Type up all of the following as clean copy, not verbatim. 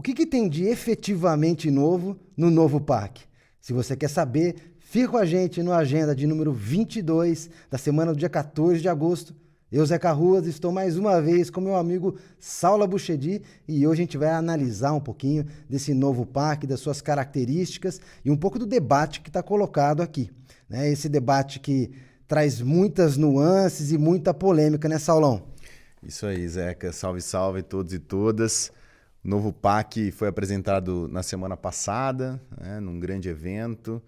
o que tem de efetivamente novo no novo PAC? Se você quer saber, fica com a gente no Agenda de número 22 da semana do dia 14 de agosto. Eu, Zeca Ruas, estou mais uma vez com meu amigo Saulo Abuchedi e hoje a gente vai analisar um pouquinho desse novo PAC, das suas características e um pouco do debate que está colocado aqui, né? Esse debate que traz muitas nuances e muita polêmica, né, Saulão? Isso aí, Zeca. Salve, salve todos e todas. O novo PAC foi apresentado na semana passada, né, num grande evento.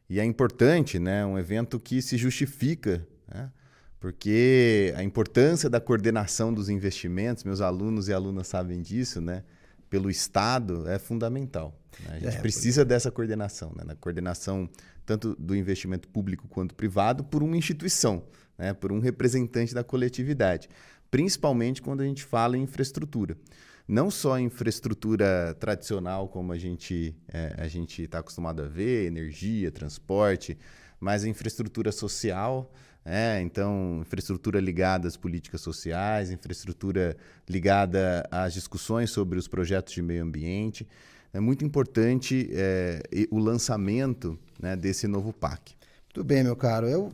E é importante, né, um evento que se justifica, né, porque a importância da coordenação dos investimentos, meus alunos e alunas sabem disso, né, pelo Estado, é fundamental, né? A gente precisa dessa coordenação, né, na coordenação tanto do investimento público quanto privado por uma instituição, né, por um representante da coletividade, principalmente quando a gente fala em infraestrutura. Não só infraestrutura tradicional, como a gente está acostumado a ver, energia, transporte, mas a infraestrutura social, então infraestrutura ligada às políticas sociais, infraestrutura ligada às discussões sobre os projetos de meio ambiente. É muito importante o lançamento, né, desse novo PAC. Muito bem, meu caro. Eu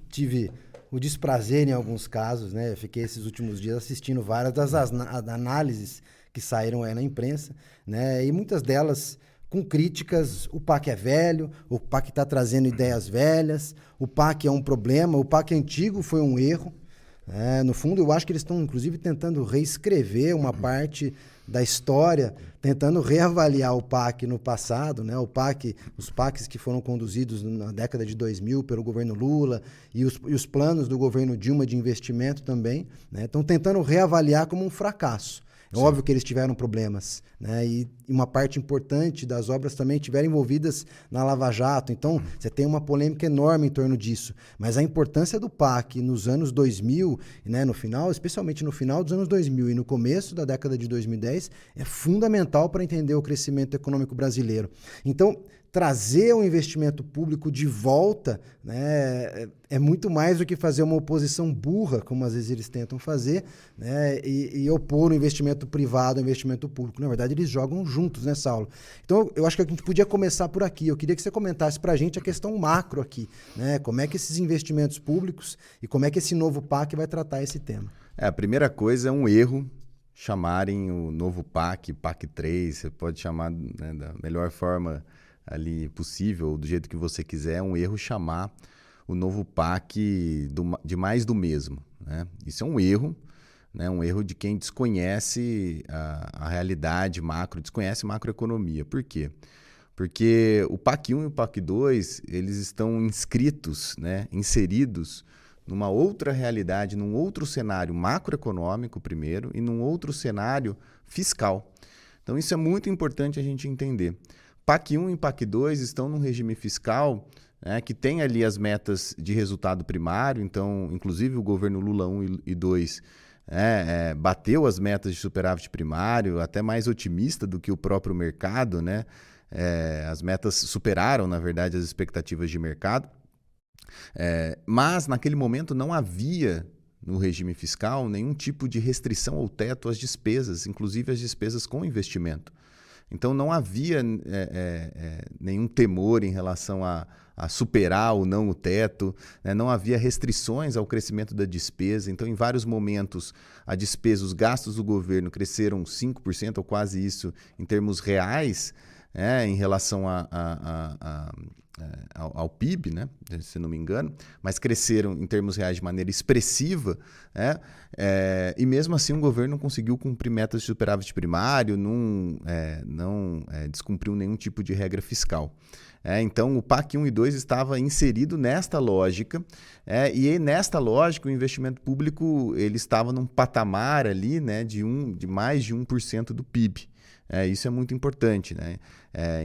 tive o desprazer em alguns casos, né? Eu fiquei esses últimos dias assistindo várias das análises que saíram aí na imprensa, né? E muitas delas com críticas. O PAC é velho, o PAC está trazendo ideias velhas, o PAC é um problema, o PAC antigo foi um erro. No fundo, eu acho que eles estão, inclusive, tentando reescrever uma parte da história, tentando reavaliar o PAC no passado, né? Os PACs que foram conduzidos na década de 2000 pelo governo Lula e os planos do governo Dilma de investimento também, né? Estão tentando reavaliar como um fracasso. É óbvio que eles tiveram problemas, né? E uma parte importante das obras também estiveram envolvidas na Lava Jato. Então, você tem uma polêmica enorme em torno disso. Mas a importância do PAC nos anos 2000, né, no final, especialmente no final dos anos 2000 e no começo da década de 2010, é fundamental para entender o crescimento econômico brasileiro. Então, trazer o investimento público de volta, né, é muito mais do que fazer uma oposição burra, como às vezes eles tentam fazer, né, e opor o investimento privado ao investimento público. Na verdade, eles jogam juntos, né, Saulo? Então, eu acho que a gente podia começar por aqui. Eu queria que você comentasse para a gente a questão macro aqui, né? Como é que esses investimentos públicos e como é que esse novo PAC vai tratar esse tema. A primeira coisa é um erro chamarem o novo PAC, PAC 3, você pode chamar, né, da melhor forma ali possível, do jeito que você quiser. É um erro chamar o novo PAC de mais do mesmo, né? Isso é um erro, né? Um erro de quem desconhece a realidade macro, desconhece macroeconomia. Por quê? Porque o PAC 1 e o PAC 2, eles estão inscritos, né, inseridos numa outra realidade, num outro cenário macroeconômico primeiro e num outro cenário fiscal. Então isso é muito importante a gente entender. PAC 1 e PAC 2 estão num regime fiscal, né, que tem ali as metas de resultado primário. Então, inclusive, o governo Lula 1 e 2 bateu as metas de superávit primário, até mais otimista do que o próprio mercado, né? As metas superaram, na verdade, as expectativas de mercado. Mas, naquele momento, não havia no regime fiscal nenhum tipo de restrição ou teto às despesas, inclusive as despesas com investimento. Então, não havia nenhum temor em relação a superar ou não o teto, né? Não havia restrições ao crescimento da despesa. Então, em vários momentos, a despesa, os gastos do governo cresceram 5% ou quase isso em termos reais, em relação ao PIB, né? Se não me engano, mas cresceram em termos reais de maneira expressiva, né? E mesmo assim o governo não conseguiu cumprir metas de superávit primário, não descumpriu nenhum tipo de regra fiscal. Então o PAC 1 e 2 estava inserido nesta lógica, e nesta lógica o investimento público ele estava num patamar ali, né, de mais de 1% do PIB. Isso é muito importante, né?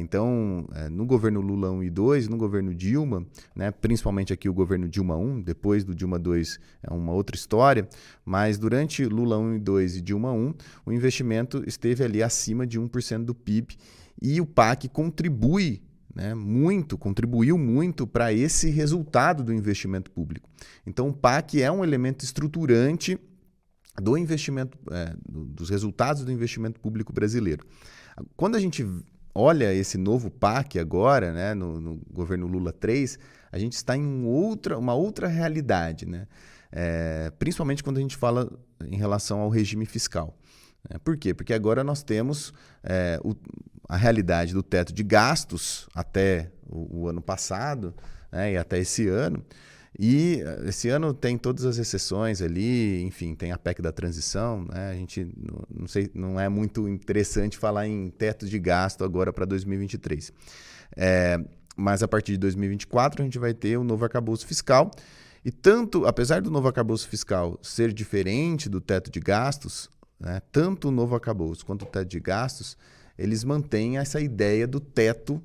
Então, no governo Lula 1 e 2, no governo Dilma, né, principalmente aqui o governo Dilma 1, depois do Dilma 2 é uma outra história, mas durante Lula 1 e 2 e Dilma 1, o investimento esteve ali acima de 1% do PIB e o PAC contribuiu muito para esse resultado do investimento público. Então, o PAC é um elemento estruturante do investimento, dos resultados do investimento público brasileiro. Quando a gente olha esse novo PAC agora, né, no governo Lula 3, a gente está em uma outra realidade, né? Principalmente quando a gente fala em relação ao regime fiscal. Por quê? Porque agora nós temos a realidade do teto de gastos até o ano passado, né, e até esse ano. E esse ano tem todas as exceções ali, enfim, tem a PEC da transição, né? A gente não é muito interessante falar em teto de gasto agora para 2023. Mas a partir de 2024 a gente vai ter um novo arcabouço fiscal. E apesar do novo arcabouço fiscal ser diferente do teto de gastos, né, tanto o novo arcabouço quanto o teto de gastos, eles mantêm essa ideia do teto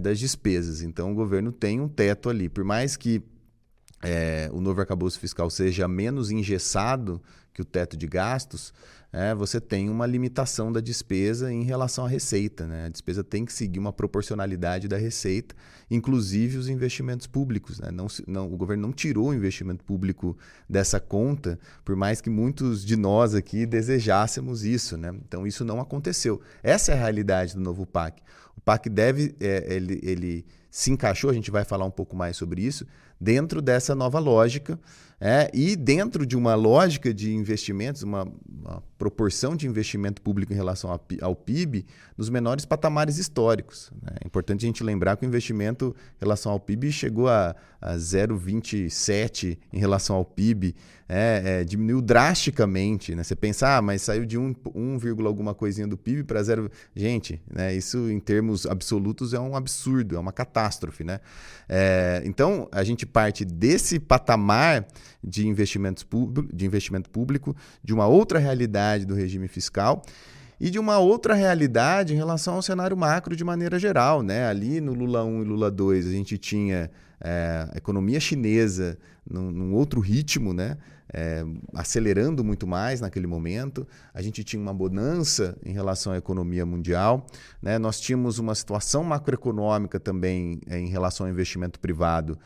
das despesas. Então, o governo tem um teto ali. Por mais que o novo arcabouço fiscal seja menos engessado que o teto de gastos, você tem uma limitação da despesa em relação à receita, né? A despesa tem que seguir uma proporcionalidade da receita, inclusive os investimentos públicos, né? O governo não tirou o investimento público dessa conta, por mais que muitos de nós aqui desejássemos isso, né? Então, isso não aconteceu. Essa é a realidade do novo PAC. O PAC ele se encaixou, a gente vai falar um pouco mais sobre isso, dentro dessa nova lógica, e dentro de uma lógica de investimentos, uma proporção de investimento público em relação ao PIB nos menores patamares históricos, né? É importante a gente lembrar que o investimento em relação ao PIB chegou a 0,27 em relação ao PIB, diminuiu drasticamente, né? Você pensa, mas saiu de 1, alguma coisinha do PIB para 0. Gente, né, isso em termos absolutos é um absurdo, é uma catástrofe, né? Então, a gente parte desse patamar de investimento público, de uma outra realidade do regime fiscal e de uma outra realidade em relação ao cenário macro de maneira geral, né? Ali no Lula 1 e Lula 2 a gente tinha a economia chinesa num outro ritmo, né? Acelerando muito mais naquele momento. A gente tinha uma bonança em relação à economia mundial, né? Nós tínhamos uma situação macroeconômica também em relação ao investimento privado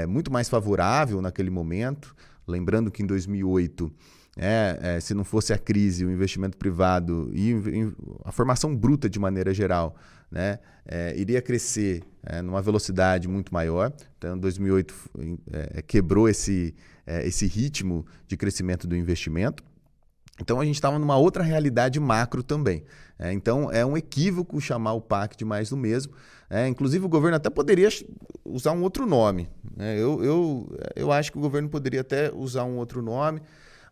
muito mais favorável naquele momento. Lembrando que em 2008, se não fosse a crise, o investimento privado e a formação bruta de maneira geral, né, iria crescer numa velocidade muito maior. Então, 2008 quebrou esse ritmo de crescimento do investimento. Então, a gente estava numa outra realidade macro também. Então, é um equívoco chamar o PAC de mais do mesmo. Inclusive, o governo até poderia usar um outro nome. Eu acho que o governo poderia até usar um outro nome.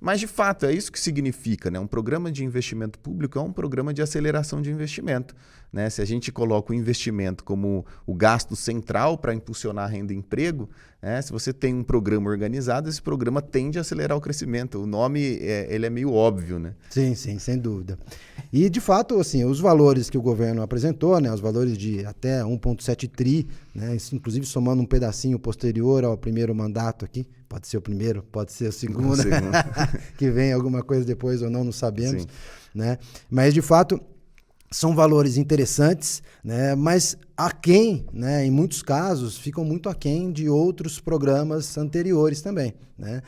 Mas, de fato, é isso que significa, né? Um programa de investimento público é um programa de aceleração de investimento, né? Se a gente coloca o investimento como o gasto central para impulsionar a renda e emprego, se você tem um programa organizado, esse programa tende a acelerar o crescimento. O nome ele é meio óbvio, né? Sim, sem dúvida. E, de fato, assim, os valores que o governo apresentou, né, os valores de até 1,7 tri, né, inclusive somando um pedacinho posterior ao primeiro mandato aqui, pode ser o primeiro, pode ser o segundo, que vem alguma coisa depois ou não sabemos, né? Mas, de fato, são valores interessantes, né? Mas aquém, né? Em muitos casos, ficam muito aquém de outros programas anteriores também, né?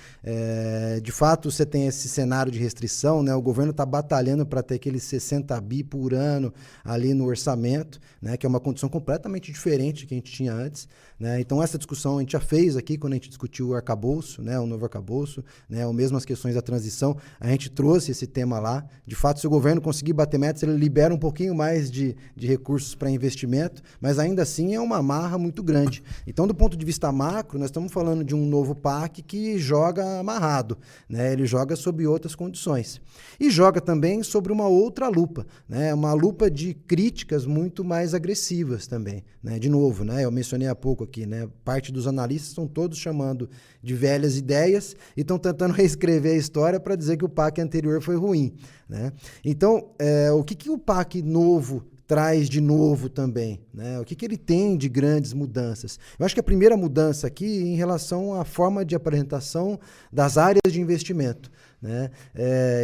De fato, você tem esse cenário de restrição, né? O governo está batalhando para ter aqueles 60 bi por ano ali no orçamento, né? Que é uma condição completamente diferente do que a gente tinha antes, né? Então, essa discussão a gente já fez aqui quando a gente discutiu o arcabouço, né? O novo arcabouço, né? Ou mesmo as questões da transição, a gente trouxe esse tema lá. De fato, se o governo conseguir bater metas, ele libera um pouquinho mais de recursos para investimento, mas ainda assim é uma amarra muito grande. Então, do ponto de vista macro, nós estamos falando de um novo PAC que joga amarrado, né? Ele joga sob outras condições. E joga também sobre uma outra lupa, né? Uma lupa de críticas muito mais agressivas também, né? De novo, né? Eu mencionei há pouco aqui, né? Parte dos analistas estão todos chamando de velhas ideias e estão tentando reescrever a história para dizer que o PAC anterior foi ruim, né? Então, o que o PAC novo traz de novo também, né? O que ele tem de grandes mudanças? Eu acho que a primeira mudança aqui é em relação à forma de apresentação das áreas de investimento, né?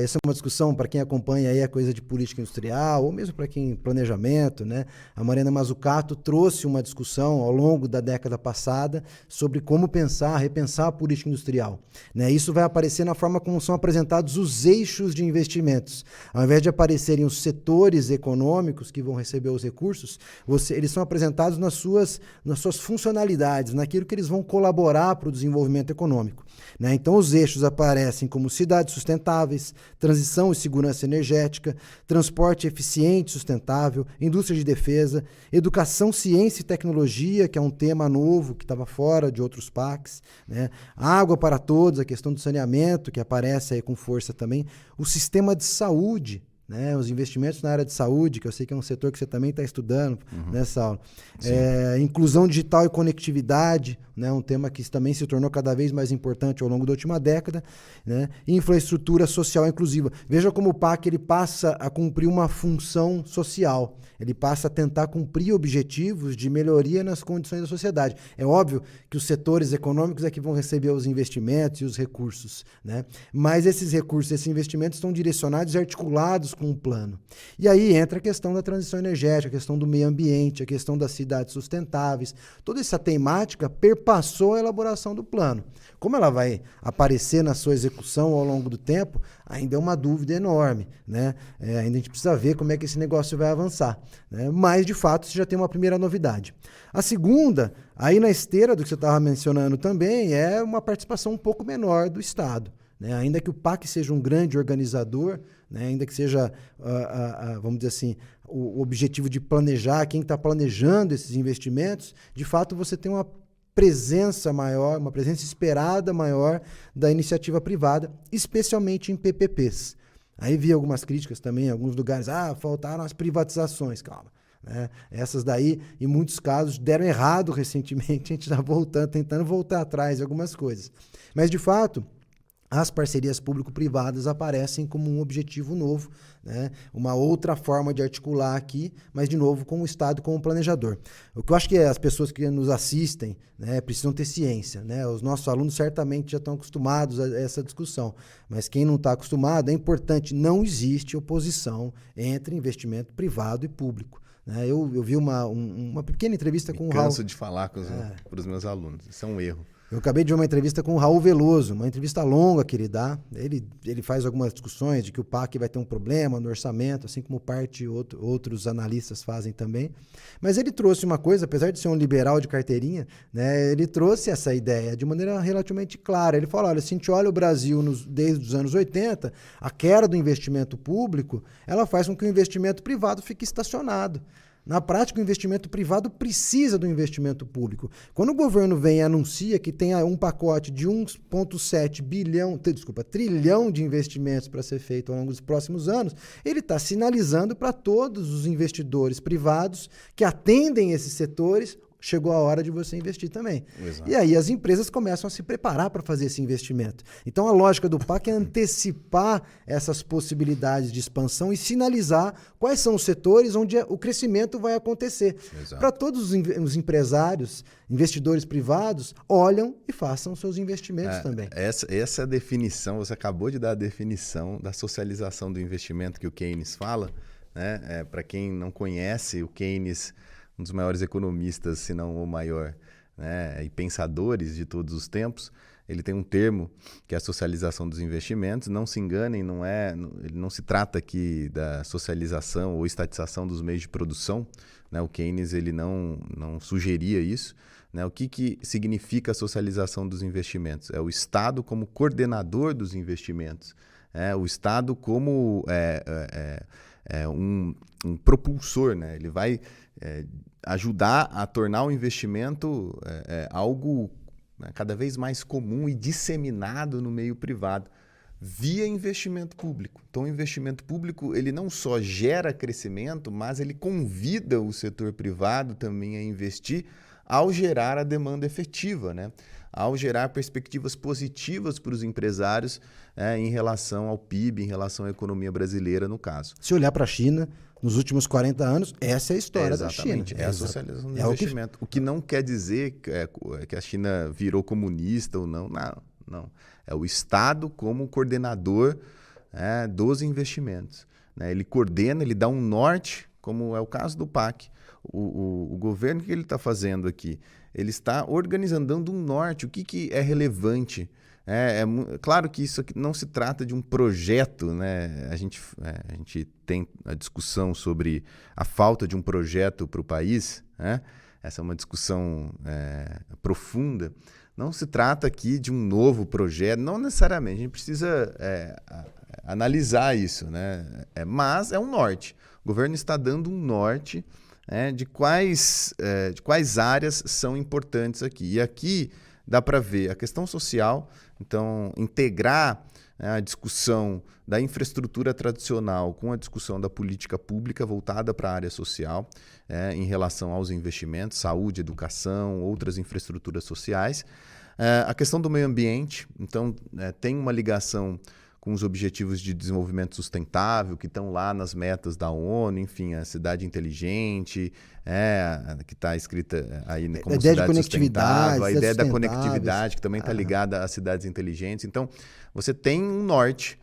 Essa é uma discussão para quem acompanha aí a coisa de política industrial, ou mesmo para quem planejamento, né? A Mariana Mazzucato trouxe uma discussão ao longo da década passada sobre como repensar a política industrial, né? Isso vai aparecer na forma como são apresentados os eixos de investimentos. Ao invés de aparecerem os setores econômicos que vão receber os recursos, eles são apresentados nas suas funcionalidades, naquilo que eles vão colaborar para o desenvolvimento econômico, né? Então, os eixos aparecem como cidades sustentáveis, transição e segurança energética, transporte eficiente e sustentável, indústria de defesa, educação, ciência e tecnologia, que é um tema novo que estava fora de outros PACs, né? Água para todos, a questão do saneamento, que aparece aí com força também, o sistema de saúde, né? Os investimentos na área de saúde, que eu sei que é um setor que você também está estudando nessa aula. Inclusão digital e conectividade, né? Um tema que também se tornou cada vez mais importante ao longo da última década, né? Infraestrutura social inclusiva. Veja como o PAC ele passa a cumprir uma função social. Ele passa a tentar cumprir objetivos de melhoria nas condições da sociedade. É óbvio que os setores econômicos é que vão receber os investimentos e os recursos, né? Mas esses recursos, esses investimentos estão direcionados e articulados com um plano. E aí entra a questão da transição energética, a questão do meio ambiente, a questão das cidades sustentáveis. Toda essa temática perpassou a elaboração do plano. Como ela vai aparecer na sua execução ao longo do tempo, ainda é uma dúvida enorme, né? Ainda a gente precisa ver como é que esse negócio vai avançar, né? Mas, de fato, você já tem uma primeira novidade. A segunda, aí na esteira do que você estava mencionando também, é uma participação um pouco menor do Estado, né? Ainda que o PAC seja um grande organizador, né? Ainda que seja, vamos dizer assim, o objetivo de planejar, quem está planejando esses investimentos, de fato você tem uma presença maior, uma presença esperada maior da iniciativa privada, especialmente em PPPs. Aí vi algumas críticas também em alguns lugares, faltaram as privatizações, calma, né? Essas daí, em muitos casos, deram errado recentemente, a gente está tentando voltar atrás de algumas coisas. Mas, de fato, as parcerias público-privadas aparecem como um objetivo novo, né? Uma outra forma de articular aqui, mas, de novo, com o Estado como planejador. O que eu acho que as pessoas que nos assistem, né, precisam ter ciência, né? Os nossos alunos certamente já estão acostumados a essa discussão, mas quem não está acostumado, é importante, não existe oposição entre investimento privado e público, né? Eu vi uma pequena entrevista com o Raul. Canso de falar para os meus alunos, isso é um erro. Eu acabei de ver uma entrevista com o Raul Veloso, uma entrevista longa que ele dá. Ele faz algumas discussões de que o PAC vai ter um problema no orçamento, assim como outros analistas fazem também. Mas ele trouxe uma coisa, apesar de ser um liberal de carteirinha, né, ele trouxe essa ideia de maneira relativamente clara. Ele falou, olha, se a gente olha o Brasil desde os anos 80, a queda do investimento público, ela faz com que o investimento privado fique estacionado. Na prática, o investimento privado precisa do investimento público. Quando o governo vem e anuncia que tem um pacote de 1,7 trilhão de investimentos para ser feito ao longo dos próximos anos, ele está sinalizando para todos os investidores privados que atendem esses setores, chegou a hora de você investir também. Exato. E aí as empresas começam a se preparar para fazer esse investimento. Então a lógica do PAC é antecipar essas possibilidades de expansão e sinalizar quais são os setores onde o crescimento vai acontecer. Para todos os empresários, investidores privados, olham e façam seus investimentos também. Essa definição, você acabou de dar a definição da socialização do investimento que o Keynes fala, né? Para quem não conhece, o Keynes, um dos maiores economistas, se não o maior, né, e pensadores de todos os tempos, ele tem um termo que é a socialização dos investimentos. Não se enganem, ele não se trata aqui da socialização ou estatização dos meios de produção, né? O Keynes ele não sugeria isso, né? O que significa a socialização dos investimentos? É o Estado como coordenador dos investimentos, o Estado como um propulsor, né? Ele vai ajudar a tornar o investimento algo, né, cada vez mais comum e disseminado no meio privado, via investimento público. Então, o investimento público ele não só gera crescimento, mas ele convida o setor privado também a investir ao gerar a demanda efetiva, né? Ao gerar perspectivas positivas para os empresários em relação ao PIB, em relação à economia brasileira, no caso. Se olhar para a China, nos últimos 40 anos, essa é a história da China. É a socialização do investimento. O que não quer dizer que a China virou comunista ou não. Não. É o Estado como coordenador dos investimentos. Né? Ele coordena, ele dá um norte, como é o caso do PAC. O governo, o que ele está fazendo aqui? Ele está organizando, dando um norte, o que é relevante. Claro que isso aqui não se trata de um projeto, né? A gente tem a discussão sobre a falta de um projeto para o país, né? Essa é uma discussão profunda. Não se trata aqui de um novo projeto, não necessariamente, a gente precisa analisar isso, né? Mas é um norte. O governo está dando um norte de quais áreas são importantes aqui. E aqui dá para ver a questão social, então integrar a discussão da infraestrutura tradicional com a discussão da política pública voltada para a área social, em relação aos investimentos, saúde, educação, outras infraestruturas sociais. A questão do meio ambiente, então tem uma ligação com os objetivos de desenvolvimento sustentável, que estão lá nas metas da ONU, enfim, a cidade inteligente, que está escrita aí como a ideia cidade de sustentável, a ideia da sustentáveis. conectividade, que também está ligada às cidades inteligentes. Então, você tem um norte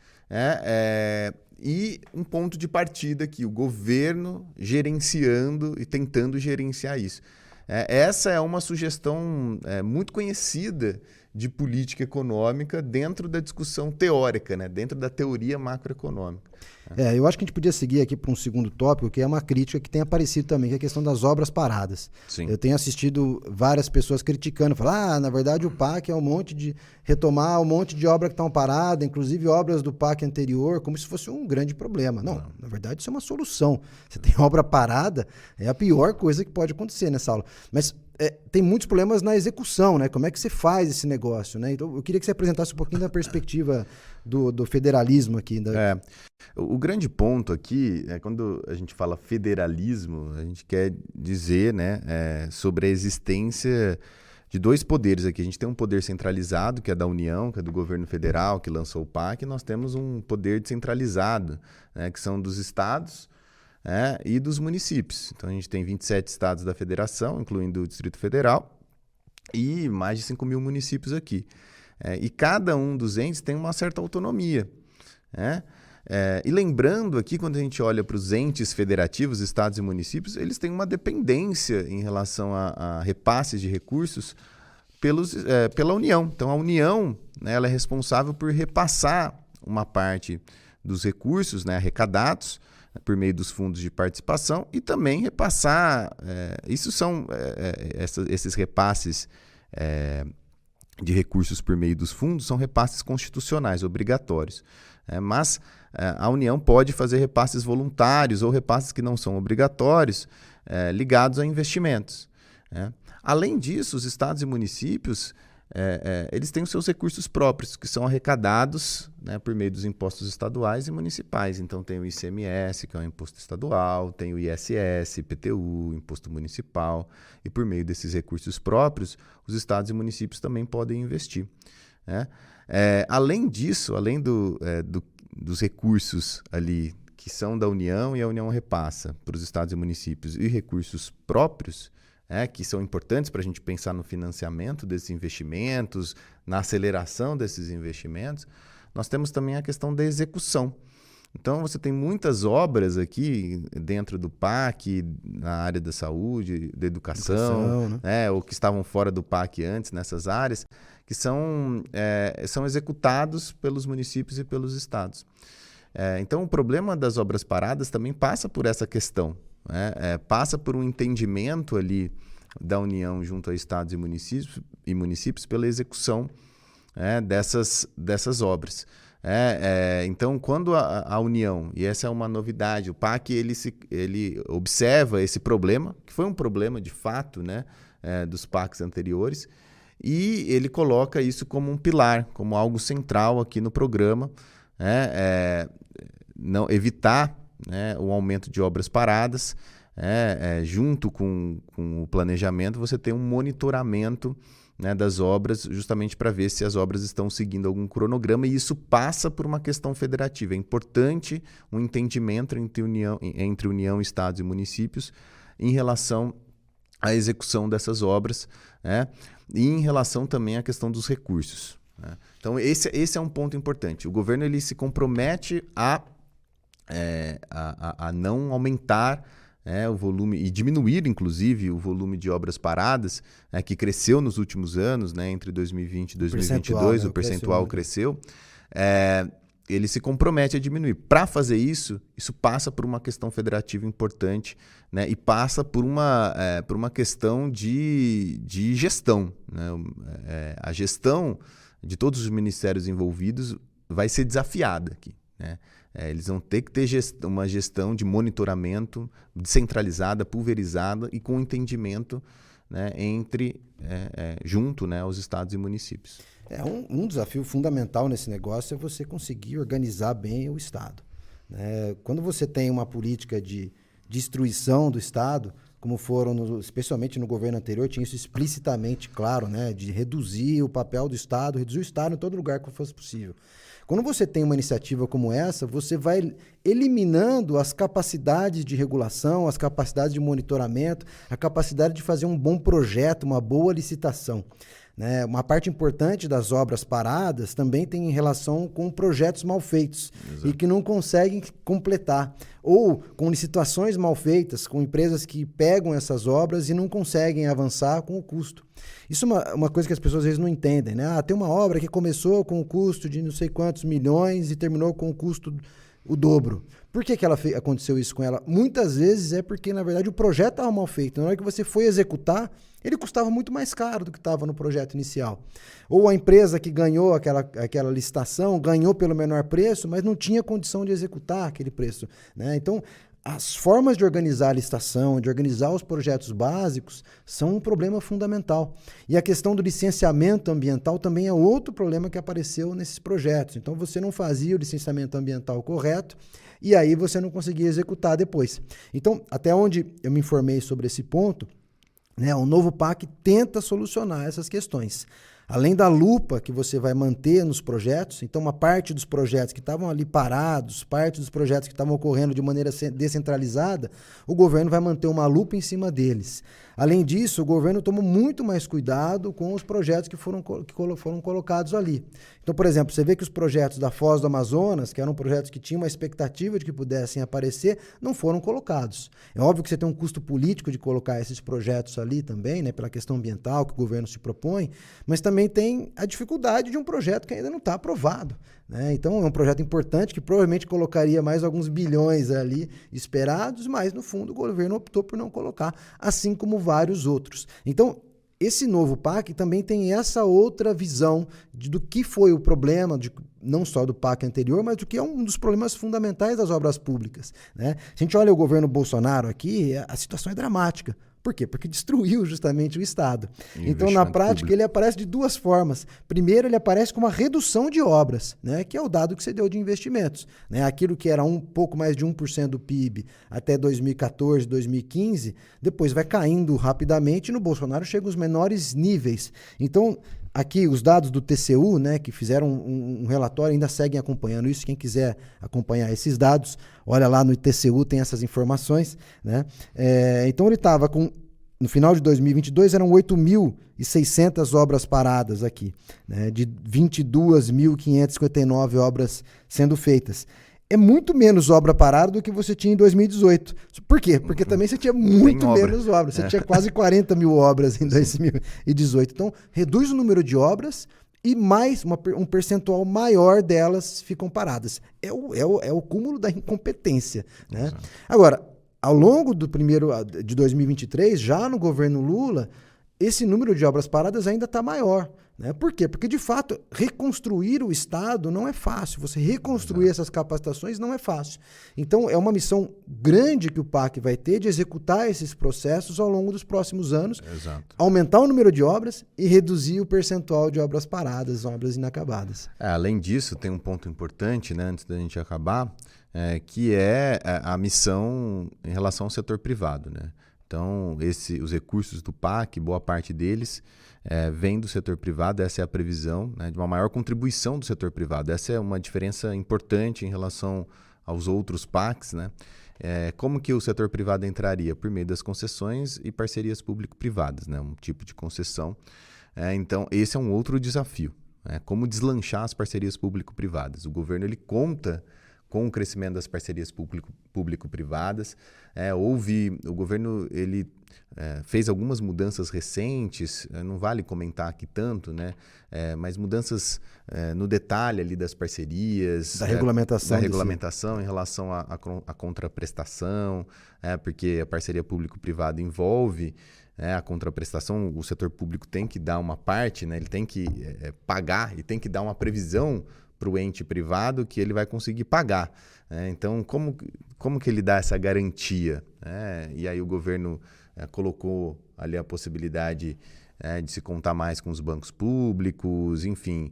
e um ponto de partida aqui, o governo gerenciando e tentando gerenciar isso. Essa é uma sugestão muito conhecida de política econômica dentro da discussão teórica, né? Dentro da teoria macroeconômica. Eu acho que a gente podia seguir aqui para um segundo tópico, que é uma crítica que tem aparecido também, que é a questão das obras paradas. Sim. Eu tenho assistido várias pessoas criticando, falando, na verdade o PAC é retomar um monte de obra que estão paradas, inclusive obras do PAC anterior, como se fosse um grande problema. Não, na verdade isso é uma solução. Você tem obra parada, é a pior coisa que pode acontecer nessa aula. Mas tem muitos problemas na execução, né? Como é que você faz esse negócio, né? Então, eu queria que você apresentasse um pouquinho da perspectiva do federalismo aqui. O grande ponto aqui, quando a gente fala federalismo, a gente quer dizer, né, sobre a existência de dois poderes aqui. A gente tem um poder centralizado, que é da União, que é do governo federal, que lançou o PAC, e nós temos um poder descentralizado, né, que são dos estados, e dos municípios. Então, a gente tem 27 estados da federação, incluindo o Distrito Federal, e mais de 5 mil municípios aqui. E cada um dos entes tem uma certa autonomia. E lembrando aqui, quando a gente olha para os entes federativos, estados e municípios, eles têm uma dependência em relação a repasses de recursos pela União. Então, a União, né, ela é responsável por repassar uma parte dos recursos, né, arrecadados por meio dos fundos de participação e também repassar, esses repasses de recursos por meio dos fundos são repasses constitucionais, obrigatórios. Mas a União pode fazer repasses voluntários ou repasses que não são obrigatórios, ligados a investimentos. Além disso, os estados e municípios, eles têm os seus recursos próprios, que são arrecadados, né, por meio dos impostos estaduais e municipais. Então, tem o ICMS, que é um imposto estadual, tem o ISS, IPTU, imposto municipal, e por meio desses recursos próprios, os estados e municípios também podem investir. Além disso, além dos recursos ali que são da União e a União repassa para os estados e municípios e recursos próprios, que são importantes para a gente pensar no financiamento desses investimentos, na aceleração desses investimentos, nós temos também a questão da execução. Então, você tem muitas obras aqui dentro do PAC, na área da saúde, da educação, né? Ou que estavam fora do PAC antes, nessas áreas, que são executados pelos municípios e pelos estados. Então, o problema das obras paradas também passa por essa questão. Passa por um entendimento ali da União junto a estados e municípios pela execução dessas obras. Então, quando a União, e essa é uma novidade, o PAC ele observa esse problema, que foi um problema de fato, né, dos PACs anteriores, e ele coloca isso como um pilar, como algo central aqui no programa, não evitar, né, o aumento de obras paradas, junto com o planejamento, você tem um monitoramento, né, das obras, justamente para ver se as obras estão seguindo algum cronograma, e isso passa por uma questão federativa. É importante um entendimento entre União, Estados e municípios em relação à execução dessas obras, e em relação também à questão dos recursos. né? Então, esse é um ponto importante. O governo ele se compromete a não aumentar o volume e diminuir, inclusive, o volume de obras paradas, que cresceu nos últimos anos, né, entre 2020 e 2022, o percentual cresceu. Ele se compromete a diminuir. Para fazer isso passa por uma questão federativa importante, né, e passa por uma questão de gestão, né? A gestão de todos os ministérios envolvidos vai ser desafiada aqui, né? Eles vão ter que ter uma gestão de monitoramento descentralizada, pulverizada e com entendimento, né, junto, né, aos estados e municípios. Um desafio fundamental nesse negócio é você conseguir organizar bem o Estado, né? Quando você tem uma política de destruição do Estado, como foram, especialmente no governo anterior, tinha isso explicitamente claro, né, de reduzir o papel do Estado, reduzir o Estado em todo lugar que fosse possível. Quando você tem uma iniciativa como essa, você vai eliminando as capacidades de regulação, as capacidades de monitoramento, a capacidade de fazer um bom projeto, uma boa licitação, né? Uma parte importante das obras paradas também tem relação com projetos mal feitos. Exato. E que não conseguem completar. Ou com licitações mal feitas, com empresas que pegam essas obras e não conseguem avançar com o custo. Isso é uma coisa que as pessoas às vezes não entendem, né? Tem uma obra que começou com o custo de não sei quantos milhões e terminou com o custo o dobro. Por que aconteceu isso com ela? Muitas vezes é porque, na verdade, o projeto estava mal feito. Na hora que você foi executar, ele custava muito mais caro do que estava no projeto inicial. Ou a empresa que ganhou aquela licitação ganhou pelo menor preço, mas não tinha condição de executar aquele preço, né? Então, as formas de organizar a licitação, de organizar os projetos básicos, são um problema fundamental. E a questão do licenciamento ambiental também é outro problema que apareceu nesses projetos. Então, você não fazia o licenciamento ambiental correto e aí você não conseguia executar depois. Então, até onde eu me informei sobre esse ponto, né, o novo PAC tenta solucionar essas questões. Além da lupa que você vai manter nos projetos, então uma parte dos projetos que estavam ali parados, parte dos projetos que estavam ocorrendo de maneira descentralizada, o governo vai manter uma lupa em cima deles. Além disso, o governo toma muito mais cuidado com os projetos que foram colocados ali. Então, por exemplo, você vê que os projetos da Foz do Amazonas, que eram projetos que tinham uma expectativa de que pudessem aparecer, não foram colocados. É óbvio que você tem um custo político de colocar esses projetos ali também, né, pela questão ambiental que o governo se propõe, mas também tem a dificuldade de um projeto que ainda não está aprovado, né? Então, é um projeto importante que provavelmente colocaria mais alguns bilhões ali esperados, mas no fundo o governo optou por não colocar, assim como vários outros. Então, esse novo PAC também tem essa outra visão do que foi o problema, não só do PAC anterior, mas do que é um dos problemas fundamentais das obras públicas, né? Se a gente olha o governo Bolsonaro aqui, a situação é dramática. Por quê? Porque destruiu justamente o Estado. Então, na prática, público. Ele aparece de duas formas. Primeiro, ele aparece com uma redução de obras, né, que é o dado que você deu de investimentos, né? Aquilo que era um pouco mais de 1% do PIB até 2014, 2015, depois vai caindo rapidamente e no Bolsonaro chega aos menores níveis. Então, aqui os dados do TCU, né, que fizeram um relatório, ainda seguem acompanhando isso. Quem quiser acompanhar esses dados, olha lá no TCU, tem essas informações, né? Então ele estava com, no final de 2022, eram 8.600 obras paradas aqui, né, de 22.559 obras sendo feitas. É muito menos obra parada do que você tinha em 2018. Por quê? Porque também você tinha muito menos obras. Você tinha quase 40 mil obras em 2018. Então, reduz o número de obras e mais um percentual maior delas ficam paradas. É o cúmulo da incompetência, né? Agora, ao longo de 2023, já no governo Lula, esse número de obras paradas ainda está maior, né? Por quê? Porque, de fato, reconstruir o Estado não é fácil. Você reconstruir essas capacitações não é fácil. Então, é uma missão grande que o PAC vai ter de executar esses processos ao longo dos próximos anos, aumentar o número de obras e reduzir o percentual de obras paradas, obras inacabadas. Além disso, tem um ponto importante, né, antes da gente acabar, que é a missão em relação ao setor privado, né? Então, os recursos do PAC, boa parte deles vem do setor privado. Essa é a previsão, né, de uma maior contribuição do setor privado. Essa é uma diferença importante em relação aos outros PACs, né? Como que o setor privado entraria? Por meio das concessões e parcerias público-privadas, né? Um tipo de concessão. Então, esse é um outro desafio. né? Como deslanchar as parcerias público-privadas. O governo ele conta com o crescimento das parcerias público-privadas. O governo ele fez algumas mudanças recentes, não vale comentar aqui tanto, né? Mas mudanças no detalhe ali das parcerias. Da regulamentação. Em relação à contraprestação, porque a parceria público-privada envolve a contraprestação, o setor público tem que dar uma parte, né? Ele tem que pagar e tem que dar uma previsão para o ente privado que ele vai conseguir pagar. Então, como que ele dá essa garantia? E aí o governo colocou ali a possibilidade de se contar mais com os bancos públicos, enfim,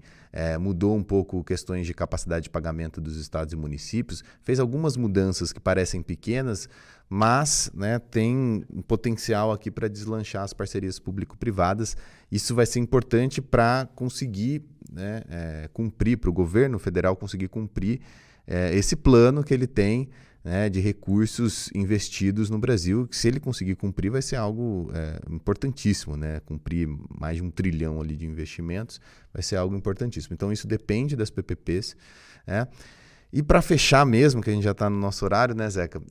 mudou um pouco questões de capacidade de pagamento dos estados e municípios, fez algumas mudanças que parecem pequenas, mas tem um potencial aqui para deslanchar as parcerias público-privadas. Isso vai ser importante para conseguir cumprir, para o governo federal conseguir cumprir esse plano que ele tem de recursos investidos no Brasil, que se ele conseguir cumprir vai ser algo importantíssimo, né? Cumprir mais de 1 trilhão ali de investimentos vai ser algo importantíssimo. Então isso depende das PPPs. E para fechar mesmo, que a gente já está no nosso horário, né, Zeca?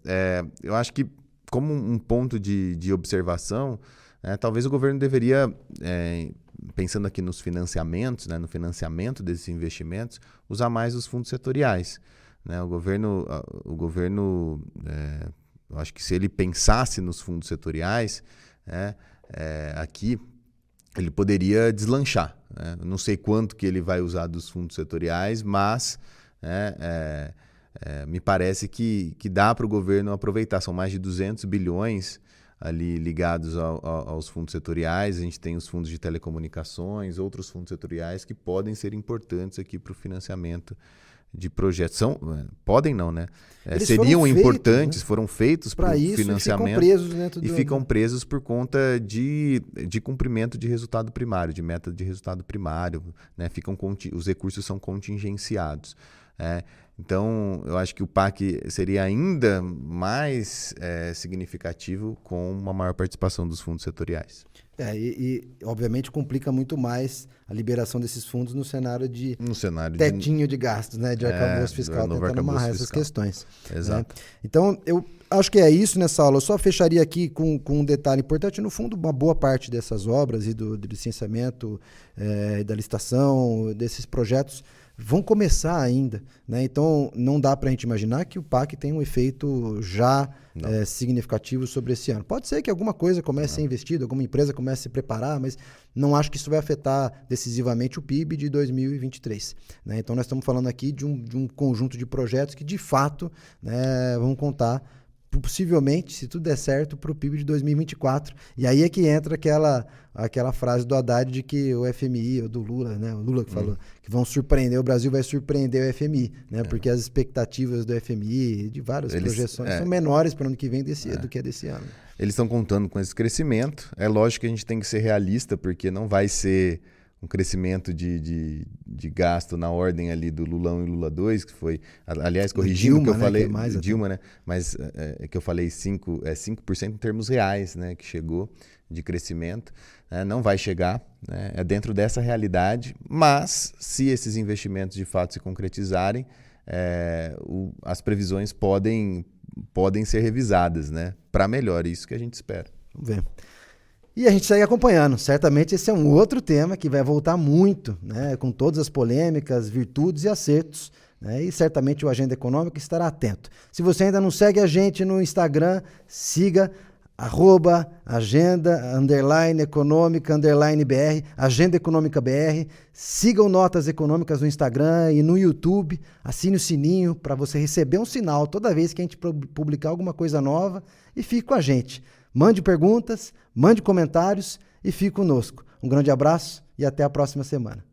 Eu acho que como um ponto de observação, talvez o governo deveria, pensando aqui nos financiamentos, no financiamento desses investimentos, usar mais os fundos setoriais. O governo, eu acho que se ele pensasse nos fundos setoriais, aqui ele poderia deslanchar. Eu não sei quanto que ele vai usar dos fundos setoriais, mas me parece que dá para o governo aproveitar. São mais de 200 bilhões ali ligados aos fundos setoriais. A gente tem os fundos de telecomunicações, outros fundos setoriais que podem ser importantes aqui para o financiamento de projetos. Podem não, né? Seriam importantes, foram feitos para o financiamento e ficam presos por conta de cumprimento de resultado primário, de meta de resultado primário, né? Os recursos são contingenciados. Então, eu acho que o PAC seria ainda mais significativo com uma maior participação dos fundos setoriais. Obviamente complica muito mais a liberação desses fundos no cenário de tetinho de gastos, né? De arcabouço fiscal, tentando amarrar essas questões. Exato. Né? Então, eu acho que é isso nessa aula. Eu só fecharia aqui com um detalhe importante. No fundo, uma boa parte dessas obras e do licenciamento e da licitação desses projetos vão começar ainda, né? Então, não dá para a gente imaginar que o PAC tem um efeito já significativo sobre esse ano. Pode ser que alguma coisa comece a ser investida, alguma empresa comece a se preparar, mas não acho que isso vai afetar decisivamente o PIB de 2023. Né? Então, nós estamos falando aqui de um conjunto de projetos que, de fato, vão contar possivelmente, se tudo der certo, para o PIB de 2024. E aí é que entra aquela frase do Haddad de que o FMI, ou do Lula, né? O Lula que falou, que vão surpreender, o Brasil vai surpreender o FMI, né? Porque as expectativas do FMI, de várias projeções, são menores para o ano que vem do que desse ano. Eles estão contando com esse crescimento. É lógico que a gente tem que ser realista, porque não vai ser um crescimento de gasto na ordem ali do Lulão e Lula 2, que foi, aliás, corrigindo o que eu falei, Dilma, né? Mas que eu falei 5% em termos reais, né? Que chegou de crescimento, não vai chegar, né? É dentro dessa realidade, mas se esses investimentos de fato se concretizarem, as previsões podem ser revisadas, né? Para melhor, isso que a gente espera. Vamos ver. E a gente segue acompanhando. Certamente esse é um outro tema que vai voltar muito, né, com todas as polêmicas, virtudes e acertos. Né, e certamente o Agenda Econômica estará atento. Se você ainda não segue a gente no Instagram, siga @agenda_econômica_br, Agenda Econômica BR. Siga o Notas Econômicas no Instagram e no YouTube. Assine o sininho para você receber um sinal toda vez que a gente publicar alguma coisa nova. E fique com a gente. Mande perguntas, mande comentários e fique conosco. Um grande abraço e até a próxima semana.